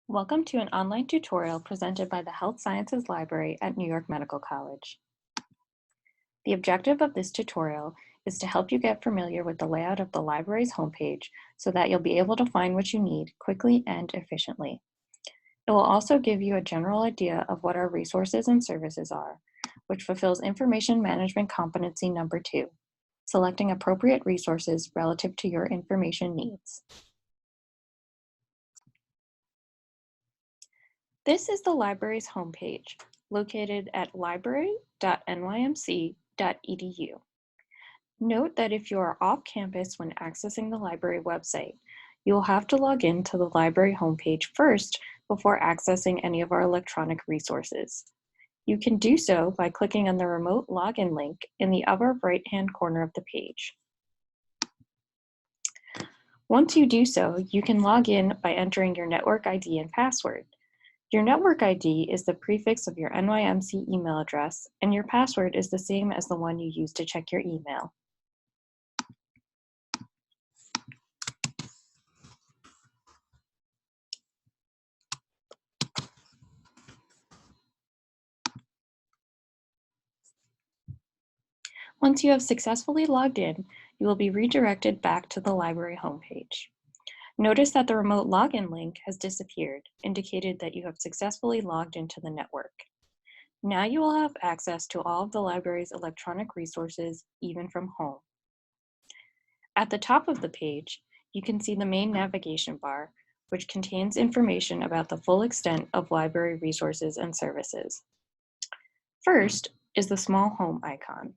Welcome to an online tutorial presented by the Health Sciences Library at New York Medical College. The objective of this tutorial is to help you get familiar with the layout of the library's homepage so that you'll be able to find what you need quickly and efficiently. It will also give you a general idea of what our resources and services are, which fulfills Information Management Competency Number 2, selecting appropriate resources relative to your information needs. This is the library's homepage, located at library.nymc.edu. Note that if you are off campus when accessing the library website, you will have to log in to the library homepage first before accessing any of our electronic resources. You can do so by clicking on the remote login link in the upper right-hand corner of the page. Once you do so, you can log in by entering your network ID and password. Your network ID is the prefix of your NYMC email address, and your password is the same as the one you use to check your email. Once you have successfully logged in, you will be redirected back to the library homepage. Notice that the remote login link has disappeared, indicated that you have successfully logged into the network. Now you will have access to all of the library's electronic resources, even from home. At the top of the page, you can see the main navigation bar, which contains information about the full extent of library resources and services. First is the small home icon.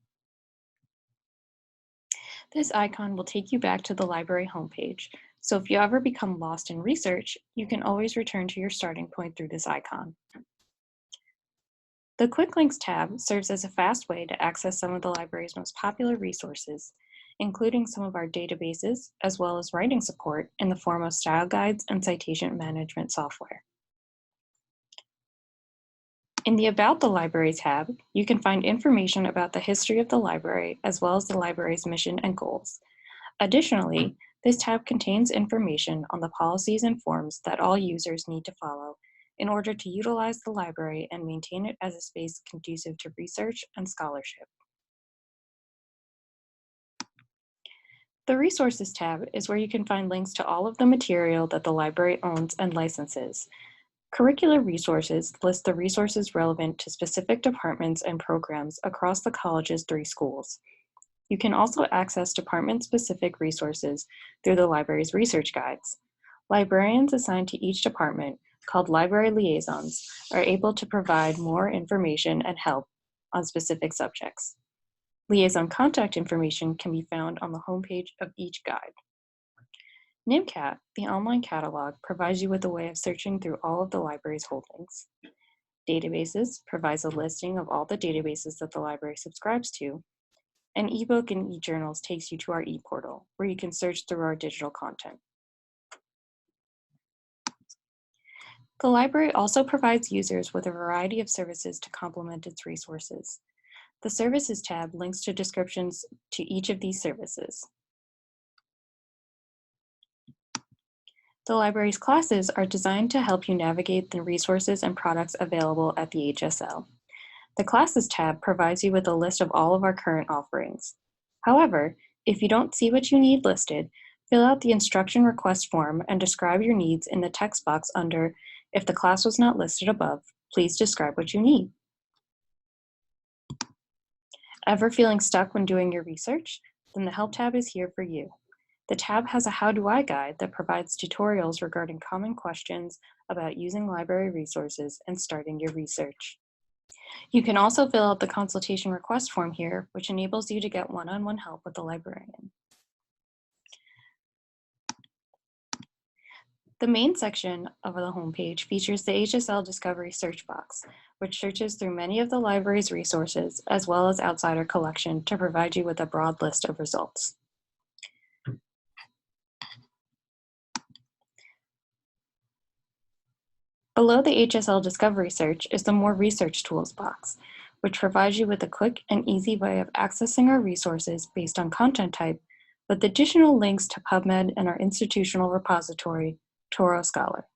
This icon will take you back to the library homepage, so if you ever become lost in research, you can always return to your starting point through this icon. The Quick Links tab serves as a fast way to access some of the library's most popular resources, including some of our databases, as well as writing support in the form of style guides and citation management software. In the About the Library tab, you can find information about the history of the library, as well as the library's mission and goals. Additionally, this tab contains information on the policies and forms that all users need to follow in order to utilize the library and maintain it as a space conducive to research and scholarship. The Resources tab is where you can find links to all of the material that the library owns and licenses. Curricular resources list the resources relevant to specific departments and programs across the college's 3 schools. You can also access department-specific resources through the library's research guides. Librarians assigned to each department, called library liaisons, are able to provide more information and help on specific subjects. Liaison contact information can be found on the homepage of each guide. NYMCAT, the online catalog, provides you with a way of searching through all of the library's holdings. Databases provides a listing of all the databases that the library subscribes to, and ebook and e-journals takes you to our e-portal, where you can search through our digital content. The library also provides users with a variety of services to complement its resources. The Services tab links to descriptions to each of these services. The library's classes are designed to help you navigate the resources and products available at the HSL. The Classes tab provides you with a list of all of our current offerings. However, if you don't see what you need listed, fill out the instruction request form and describe your needs in the text box under "If the class was not listed above, please describe what you need." Ever feeling stuck when doing your research? Then the Help tab is here for you. The tab has a How Do I guide that provides tutorials regarding common questions about using library resources and starting your research. You can also fill out the consultation request form here, which enables you to get one-on-one help with the librarian. The main section of the homepage features the HSL Discovery search box, which searches through many of the library's resources as well as outside our collection to provide you with a broad list of results. Below the HSL Discovery search is the More Research Tools box, which provides you with a quick and easy way of accessing our resources based on content type, with additional links to PubMed and our institutional repository, Toro Scholar.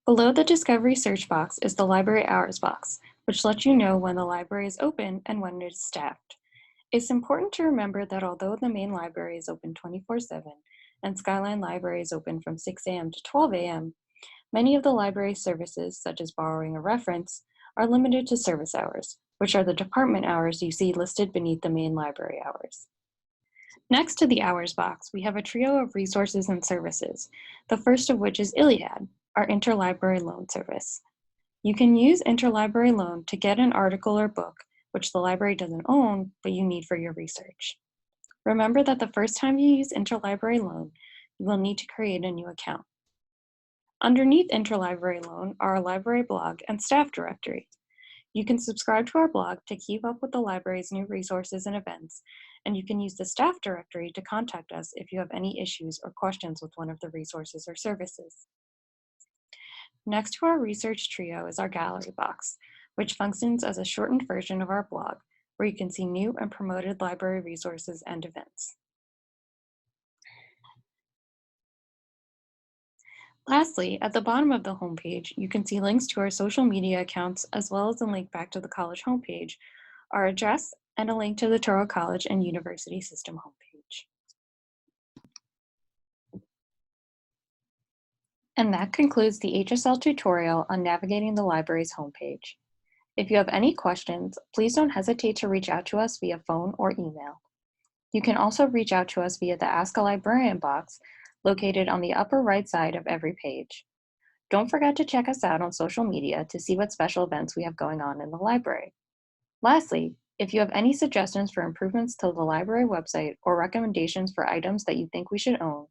Below the Discovery search box is the Library Hours box, which lets you know when the library is open and when it is staffed. It's important to remember that although the main library is open 24/7 and Skyline Library is open from 6 a.m. to 12 a.m., many of the library services, such as borrowing a reference, are limited to service hours, which are the department hours you see listed beneath the main library hours. Next to the hours box, we have a trio of resources and services, the first of which is Iliad, our interlibrary loan service. You can use interlibrary loan to get an article or book which the library doesn't own, but you need for your research. Remember that the first time you use interlibrary loan, you will need to create a new account. Underneath interlibrary loan are our library blog and staff directory. You can subscribe to our blog to keep up with the library's new resources and events, and you can use the staff directory to contact us if you have any issues or questions with one of the resources or services. Next to our research trio is our gallery box, which functions as a shortened version of our blog, where you can see new and promoted library resources and events. Lastly, at the bottom of the homepage, you can see links to our social media accounts, as well as a link back to the college homepage, our address, and a link to the Touro College and University System homepage. And that concludes the HSL tutorial on navigating the library's homepage. If you have any questions, please don't hesitate to reach out to us via phone or email. You can also reach out to us via the Ask a Librarian box located on the upper right side of every page. Don't forget to check us out on social media to see what special events we have going on in the library. Lastly, if you have any suggestions for improvements to the library website or recommendations for items that you think we should own,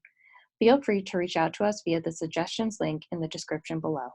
feel free to reach out to us via the suggestions link in the description below.